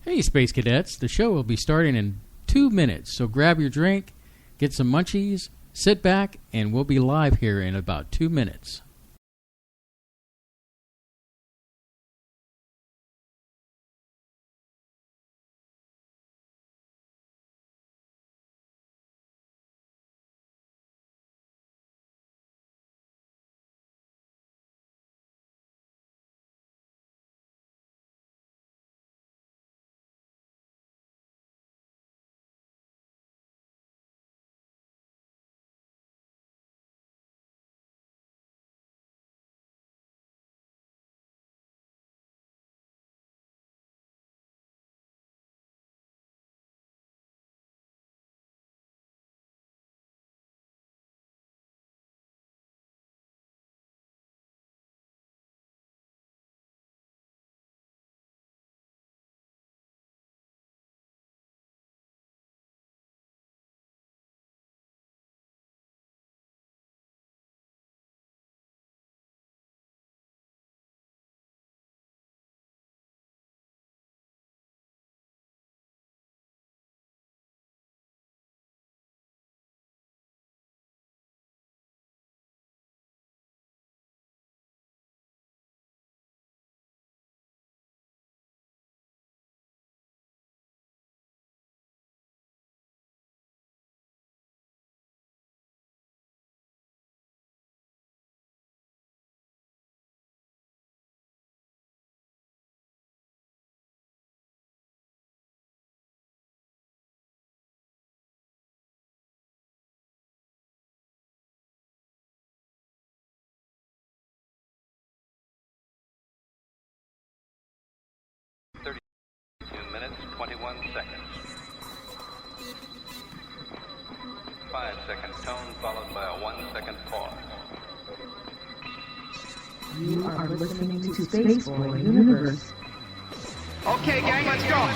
Hey, Space Cadets. The show will be starting in 2 minutes, so grab your drink, get some munchies, sit back, and we'll be live here in about 2 minutes. Minutes, 21 seconds. 5-second tone followed by a 1-second pause. You are listening to Spaceboy Universe. Okay, gang, let's go.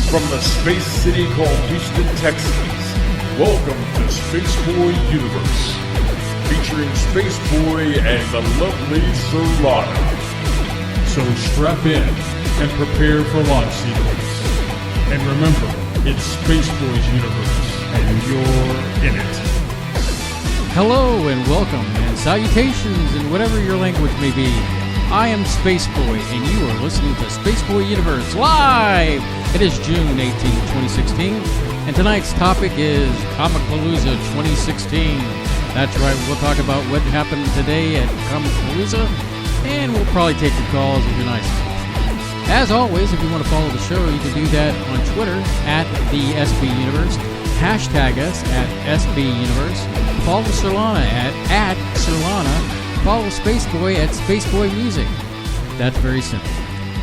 From the space city called Houston, Texas, welcome to Spaceboy Universe, featuring Spaceboy and the lovely Surlana. So strap in and prepare for launch sequence. And remember, it's Spaceboy's Universe, and you're in it. Hello and welcome and salutations in whatever your language may be. I am Spaceboy and you are listening to Spaceboy Universe Live! It is June 18, 2016, and tonight's topic is Comicpalooza 2016. That's right, we'll talk about what happened today at Comicpalooza, and we'll probably take your calls if you're nice enough. As always, if you want to follow the show, you can do that on Twitter at the SB Universe, hashtag us at SB Universe, follow Surlana at Surlana, follow Spaceboy at Spaceboy Music. That's very simple.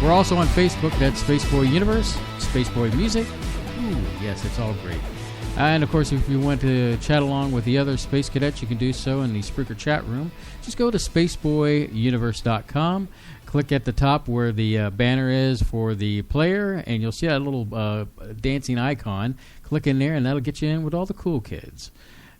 We're also on Facebook, that's Spaceboy Universe, Spaceboy Music. Ooh, yes, it's all great. And of course, if you want to chat along with the other Space Cadets, you can do so in the Spreaker chat room. Just go to spaceboyuniverse.com, click at the top where the banner is for the player, and you'll see that little dancing icon. Click in there, and that'll get you in with all the cool kids.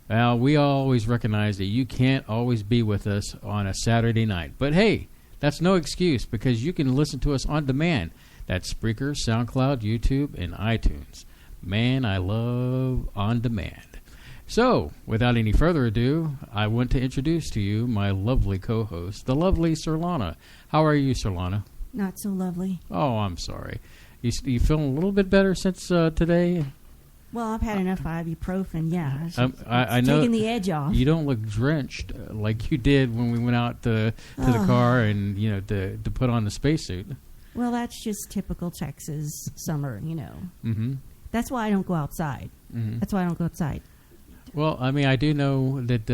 Well, we always recognize that you can't always be with us on a Saturday night. But hey, that's no excuse, because you can listen to us on demand. That's Spreaker, SoundCloud, YouTube, and iTunes. Man, I love on demand. So, without any further ado, I want to introduce to you my lovely co-host, the lovely Surlana. How are you, Surlana? Not so lovely. Oh, I'm sorry. You feeling a little bit better since today? Well, I've had enough ibuprofen. Yeah, I know taking the edge off. You don't look drenched like you did when we went out to the car and to put on the spacesuit. Well, that's just typical Texas summer. Mm-hmm. That's why I don't go outside. Mm-hmm. That's why I don't go outside. Well, I mean, I do know that.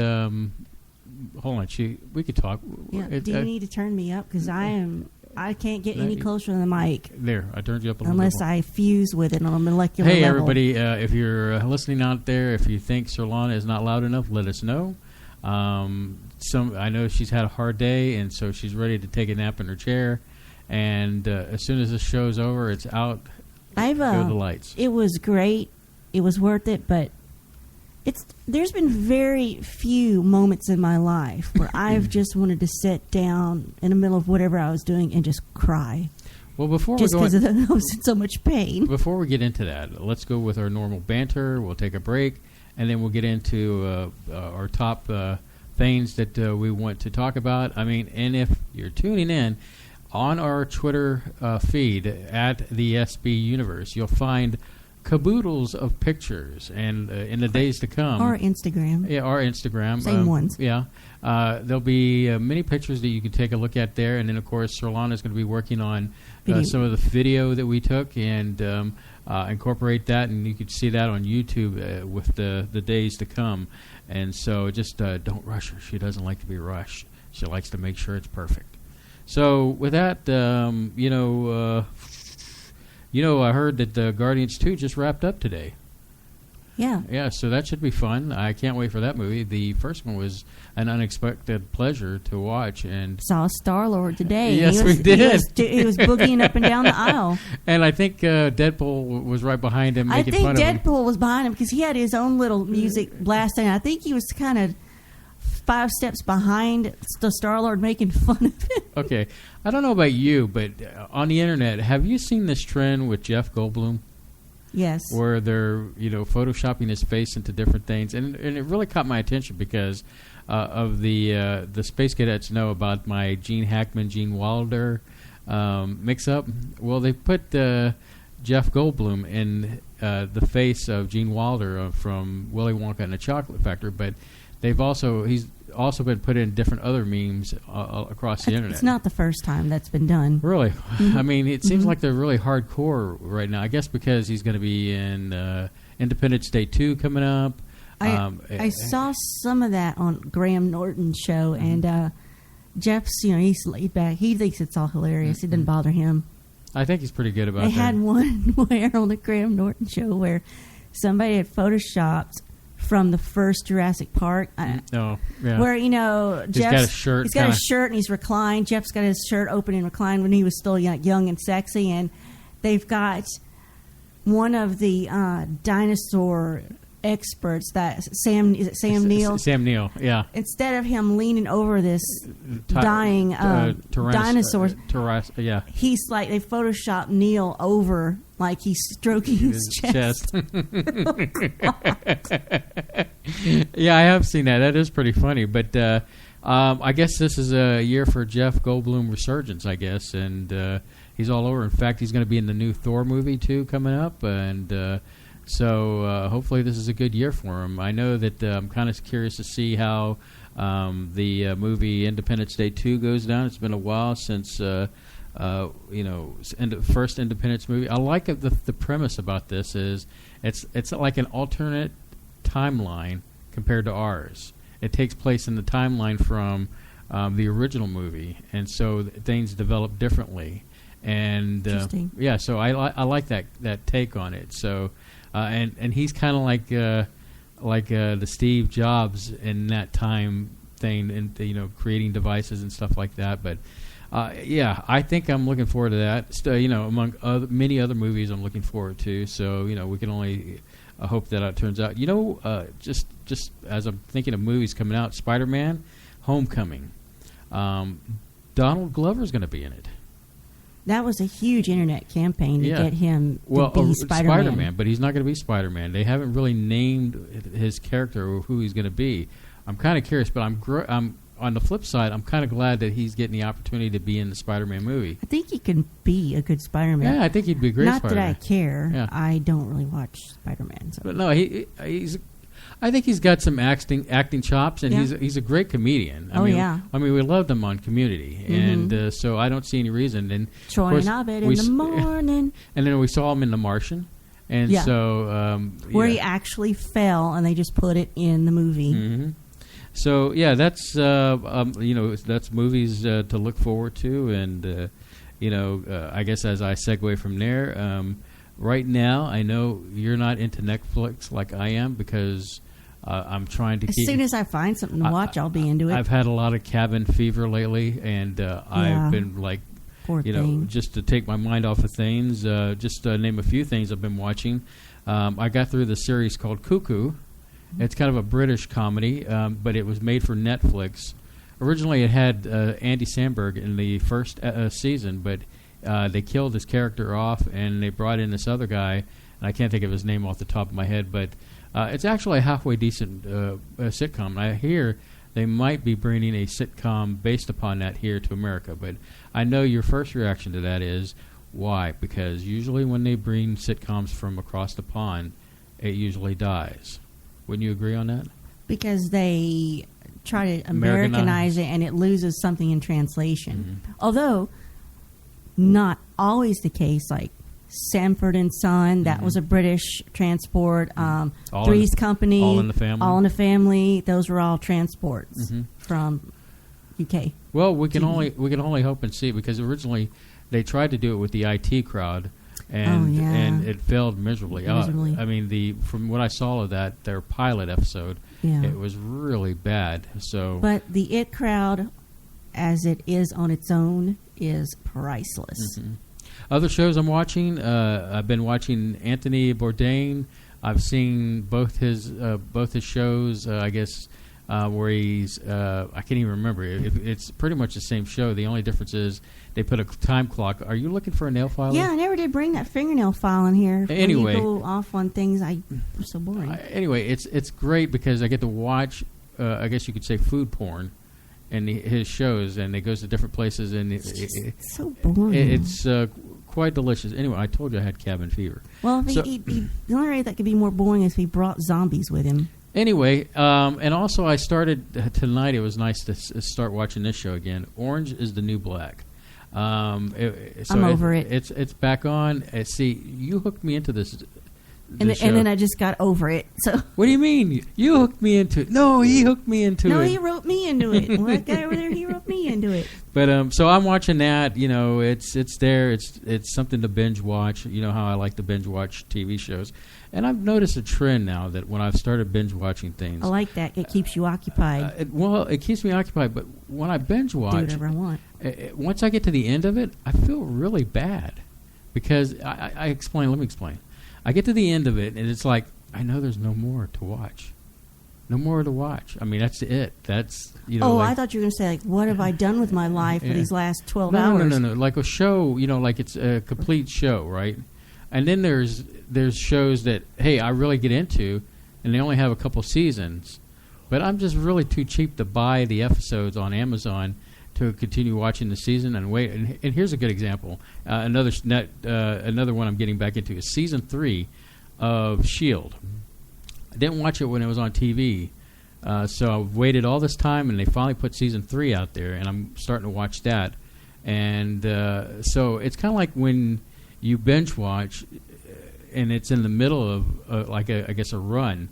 Hold on, we could talk. Yeah. Do you need to turn me up because I can't get any closer to the mic. There, I turned you up a little unless bit more. I fuse with it on a molecular level. Hey, everybody, if you're listening out there, if you think Surlana is not loud enough, let us know. I know she's had a hard day, and so she's ready to take a nap in her chair. And as soon as this show's over, it's out. Go the lights. It was great. It was worth it, but there's been very few moments in my life where I've just wanted to sit down in the middle of whatever I was doing and just cry. Well, just because I was in so much pain. Before we get into that, let's go with our normal banter. We'll take a break, and then we'll get into our top things that we want to talk about. I mean, and if you're tuning in on our Twitter feed at the SB Universe, you'll find caboodles of pictures, and in the days to come, our Instagram, our Instagram, same ones, there'll be many pictures that you can take a look at there, and then of course Surlana is going to be working on some of the video that we took and incorporate that, and you can see that on YouTube with the days to come. And so just don't rush her. She doesn't like to be rushed. She likes to make sure it's perfect. So with that, I heard that Guardians 2 just wrapped up today. Yeah. Yeah, so that should be fun. I can't wait for that movie. The first one was an unexpected pleasure to watch. And saw Star-Lord today. Yes, we did. He was boogieing up and down the aisle. And I think Deadpool was right behind him making fun of him. I think Deadpool was behind him because he had his own little music blasting. I think he was kind of 5 steps behind the Star-Lord making fun of him. Okay. I don't know about you, but on the internet, have you seen this trend with Jeff Goldblum? Yes. Where they're, photoshopping his face into different things. And it really caught my attention because of the Space Cadets know about my Gene Hackman, Gene Wilder mix-up. Well, they put Jeff Goldblum in the face of Gene Wilder from Willy Wonka and the Chocolate Factory, but he's also been put in different other memes across the internet. It's not the first time that's been done. Really? Mm-hmm. I mean, it seems like they're really hardcore right now. I guess because he's going to be in Independence Day 2 coming up. I saw some of that on Graham Norton's show, and Jeff's, he's laid back. He thinks it's all hilarious. It doesn't bother him. I think he's pretty good about that. They had one where on the Graham Norton show where somebody had photoshopped from the first Jurassic Park. Yeah. Where, Jeff's got a shirt. He's got a shirt and he's reclined. Jeff's got his shirt open and reclined when he was still young and sexy. And they've got one of the dinosaur experts, Sam Neill? Sam Neill, yeah. Instead of him leaning over this dying dinosaur, yeah. He's like, they photoshopped Neill over like he's stroking his chest. Yeah, I have seen that. That is pretty funny. But I guess this is a year for Jeff Goldblum resurgence, I guess. And he's all over. In fact, he's going to be in the new Thor movie, too, coming up. And so hopefully this is a good year for him. I know that I'm kind of curious to see how the movie Independence Day 2 goes down. It's been a while since... first Independence movie. I like the premise about this is it's like an alternate timeline compared to ours. It takes place in the timeline from the original movie, and so things develop differently. And yeah, so I like that take on it. So and he's kind of like the Steve Jobs in that time thing, and creating devices and stuff like that, but. Yeah, I think I'm looking forward to that. Among many other movies I'm looking forward to. So, we can only hope that it turns out. Just as I'm thinking of movies coming out, Spider-Man, Homecoming. Donald Glover's going to be in it. That was a huge internet campaign to get him to be Spider-Man. But he's not going to be Spider-Man. They haven't really named his character or who he's going to be. I'm kind of curious, but I'm on the flip side, I'm kind of glad that he's getting the opportunity to be in the Spider-Man movie. I think he can be a good Spider-Man. Yeah, I think he'd be a great Not Spider-Man. that I care. Yeah. I don't really watch Spider-Man. So. But no, he's. I think he's got some acting chops, and Yeah. he's a great comedian. Oh, yeah. I mean, we loved him on Community, and so I don't see any reason. And Troy of course, and Abed we in the morning. and then we saw him in The Martian, and Yeah. so Where yeah. he actually fell, and they just put it in the movie. Mm-hmm. So yeah, that's that's movies to look forward to, and I guess as I segue from there, right now I know you're not into Netflix like I am because I'm trying to As keep. soon as I find something to watch, I'll be into it. I've had a lot of cabin fever lately, and I've been like, Poor thing. just to take my mind off of things. Just to name a few things I've been watching. I got through the series called Cuckoo. It's kind of a British comedy, but it was made for Netflix. Originally, it had Andy Samberg in the first season, but they killed his character off, and they brought in this other guy, and I can't think of his name off the top of my head, but it's actually a halfway decent sitcom. I hear they might be bringing a sitcom based upon that here to America, but I know your first reaction to that is, why? Because usually when they bring sitcoms from across the pond, it usually dies. Wouldn't you agree on that? Because they try to Americanize. Americanize it, and it loses something in translation. Although, not always the case. Like Sanford and Son, that was a British transport. Three's Company, All in the Family. All in the Family. Those were all transports from UK. Well, we can only hope and see, because originally they tried to do it with the IT crowd, and and it failed miserably. I mean, from what I saw of that, their pilot episode, it was really bad. So, but the IT crowd, as it is on its own, is priceless. Other shows I'm watching, I've been watching Anthony Bourdain. I've seen both his shows. I guess where he's I can't even remember. It's pretty much the same show. The only difference is they put a time clock. Are you looking for a nail file? Yeah, I never did bring that fingernail file in here. Anyway, when you go off on things, I'm so boring. Anyway, it's great because I get to watch. I guess you could say food porn, and his shows, and it goes to different places, and it's so boring. It's quite delicious. Anyway, I told you I had cabin fever. Well, the only way that could be more boring is if he brought zombies with him. Anyway, and also I started tonight. It was nice to start watching this show again. Orange is the New Black. I'm over it. It's back on. See, you hooked me into this. And then I just got over it. So what do you mean? You hooked me into it? No, he hooked me into it. No, he wrote me into it. Well, that guy over there, he wrote me into it. But so I'm watching that. You know, it's there. It's something to binge watch. You know how I like to binge watch TV shows. And I've noticed a trend now that when I've started binge watching things, I like that. It keeps you occupied. It keeps me occupied. But when I binge watch, do whatever I want. Once I get to the end of it, I feel really bad because I explain. Let me explain. I get to the end of it, and it's like, I know there's no more to watch. No more to watch. I mean, that's it. That's, I thought you were going to say, like, what have I done with my life for these last 12 hours? No. Like a show, like it's a complete show, right? And then there's shows that, hey, I really get into, and they only have a couple seasons. But I'm just really too cheap to buy the episodes on Amazon to continue watching the season and wait. And here's a good example. Another one I'm getting back into is season 3 of S.H.I.E.L.D. I didn't watch it when it was on TV, so I've waited all this time, and they finally put season 3 out there, and I'm starting to watch that. And so it's kind of like when you binge watch, and it's in the middle of I guess a run.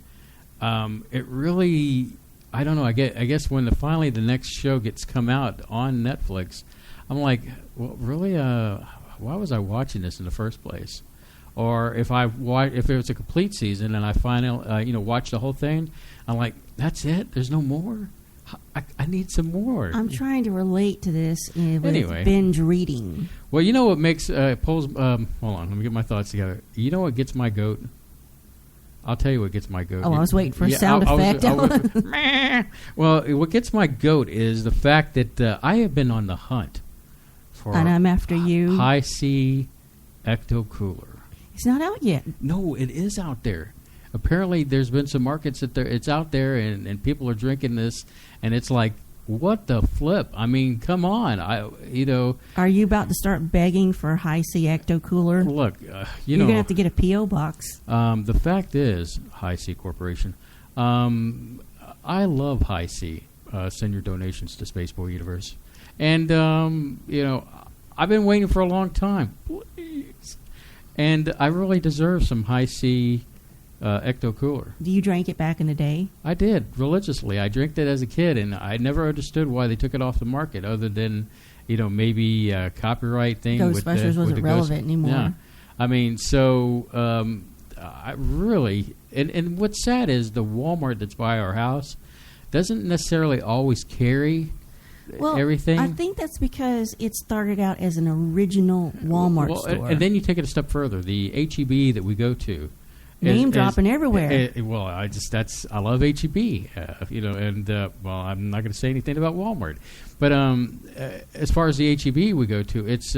It really, I don't know. I guess when finally the next show gets come out on Netflix, I'm like, well, really, why was I watching this in the first place? Or if it was a complete season and I finally watch the whole thing, I'm like, that's it. There's no more. I need some more. I'm trying to relate to this with Anyway. binge reading. Well, you know what makes polls. Hold on, let me get my thoughts together. You know what gets my goat? I'll tell you what gets my goat. Oh, I was waiting for a sound effect. Well, what gets my goat is the fact that I have been on the hunt for and I'm after you. High C Ecto Cooler. It's not out yet. No, it is out there. Apparently, there's been some markets that it's out there, and people are drinking this, and it's like what the flip? I mean, come on. Are you about to start begging for a Hi-C Ecto Cooler? Look, You're going to have to get a P.O. box. The fact is, Hi-C Corporation, I love Hi-C. Send your donations to Spaceboy Universe. And, I've been waiting for a long time. Please. And I really deserve some Hi-C Ecto Cooler. Do you drink it back in the day? I did, religiously. I drank it as a kid, and I never understood why they took it off the market other than, maybe a copyright thing. Ghostbusters wasn't relevant anymore. Yeah. I mean, so I really... And what's sad is the Walmart that's by our house doesn't necessarily always carry everything. I think that's because it started out as an original Walmart store. And then you take it a step further. The H-E-B that we go to... Name dropping everywhere. I love H-E-B, and I'm not going to say anything about Walmart, but as far as the H-E-B we go to, it's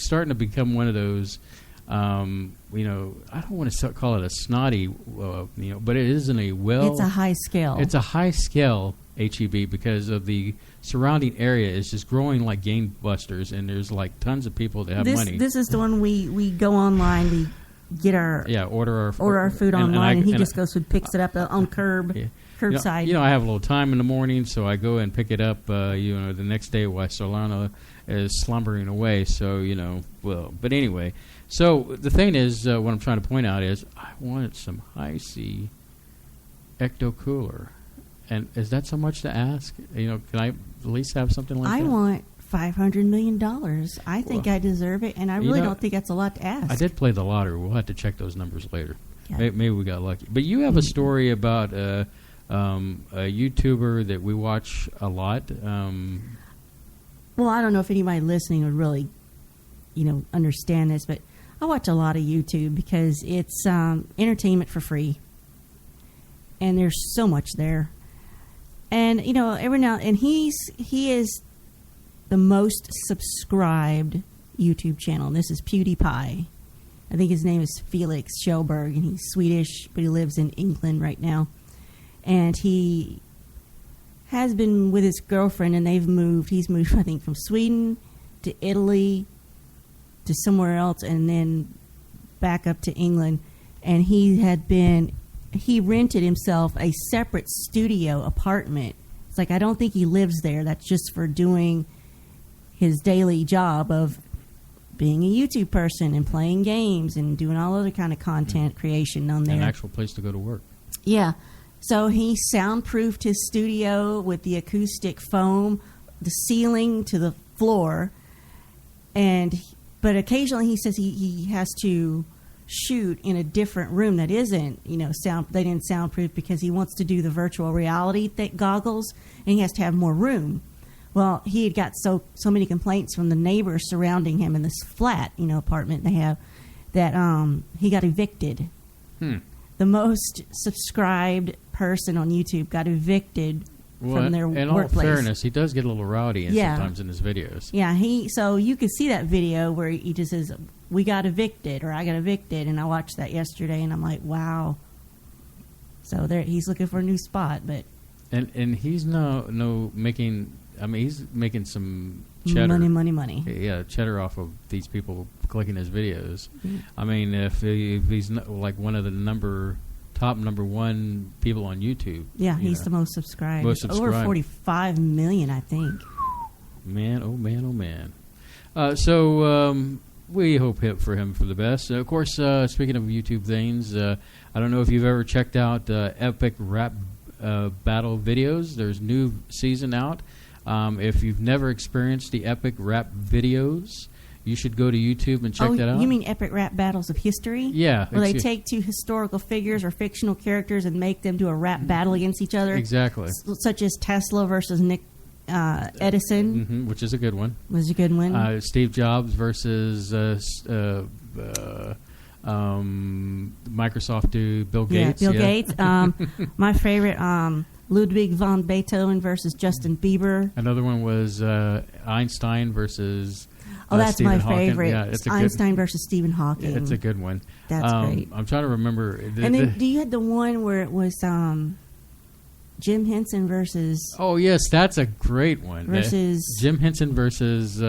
starting to become one of those, I don't want to call it a snotty, but it isn't a It's a high scale. It's a high scale H-E-B because of the surrounding area is just growing like gangbusters, and there's like tons of people that have money. This is the one we go online. We get order our food online, and he just goes and picks it up on curbside. I have a little time in the morning, so I go and pick it up. The next day while Surlana is slumbering away. So but anyway. So the thing is, what I'm trying to point out is, I wanted some Hi-C Ecto Cooler, and is that so much to ask? Can I at least have something like that? I want $500 million. I think I deserve it, and I really don't think that's a lot to ask. I did play the lottery. We'll have to check those numbers later. Yeah. Maybe we got lucky. But you have a story about a YouTuber that we watch a lot. Well, I don't know if anybody listening would really, understand this, but I watch a lot of YouTube because it's entertainment for free, and there's so much there. And every now and he is the most subscribed YouTube channel. This is PewDiePie. I think his name is Felix Kjellberg, and he's Swedish, but he lives in England right now. And he has been with his girlfriend, and he's moved, I think, from Sweden to Italy to somewhere else, and then back up to England. And he rented himself a separate studio apartment. It's like, I don't think he lives there. That's just for doing his daily job of being a YouTube person and playing games and doing all other kind of content creation on there. An actual place to go to work. Yeah. So he soundproofed his studio with the acoustic foam, the ceiling to the floor. But occasionally he says he has to shoot in a different room that isn't, they didn't soundproof because he wants to do the virtual reality goggles, and he has to have more room. Well, he had got so many complaints from the neighbors surrounding him in this flat, apartment they have, that he got evicted. The most subscribed person on YouTube got evicted from their workplace. In all fairness, he does get a little rowdy sometimes in his videos. Yeah, so you can see that video where he just says, "We got evicted," or "I got evicted," and I watched that yesterday, and I'm like, wow. So he's looking for a new spot, but and he's making. I mean, he's making some cheddar. Money. Yeah, cheddar off of these people clicking his videos. I mean, if he's like one of the top number one people on YouTube. Yeah, he's the most subscribed. Over 45 million, I think. Man, oh man, oh man. So we hope for him for the best. Of course, speaking of YouTube things, I don't know if you've ever checked out Epic Rap Battle videos. There's new season out. If you've never experienced the Epic Rap videos, you should go to YouTube and check that out. You mean Epic Rap Battles of History? Yeah. Where they take two historical figures or fictional characters and make them do a rap battle against each other? Exactly. Such as Tesla versus Nick Edison. Which is a good one. Was a good one. Steve Jobs versus Microsoft dude Bill Gates. Bill Gates. My favorite, Ludwig von Beethoven versus Justin Bieber. Another one was Einstein versus that's Stephen my Hawking. favorite. Yeah, it's Einstein versus Stephen Hawking. It's a good one. That's great. I'm trying to remember. And then you had the one where it was Jim Henson versus Oh yes, that's a great one. versus Jim Henson versus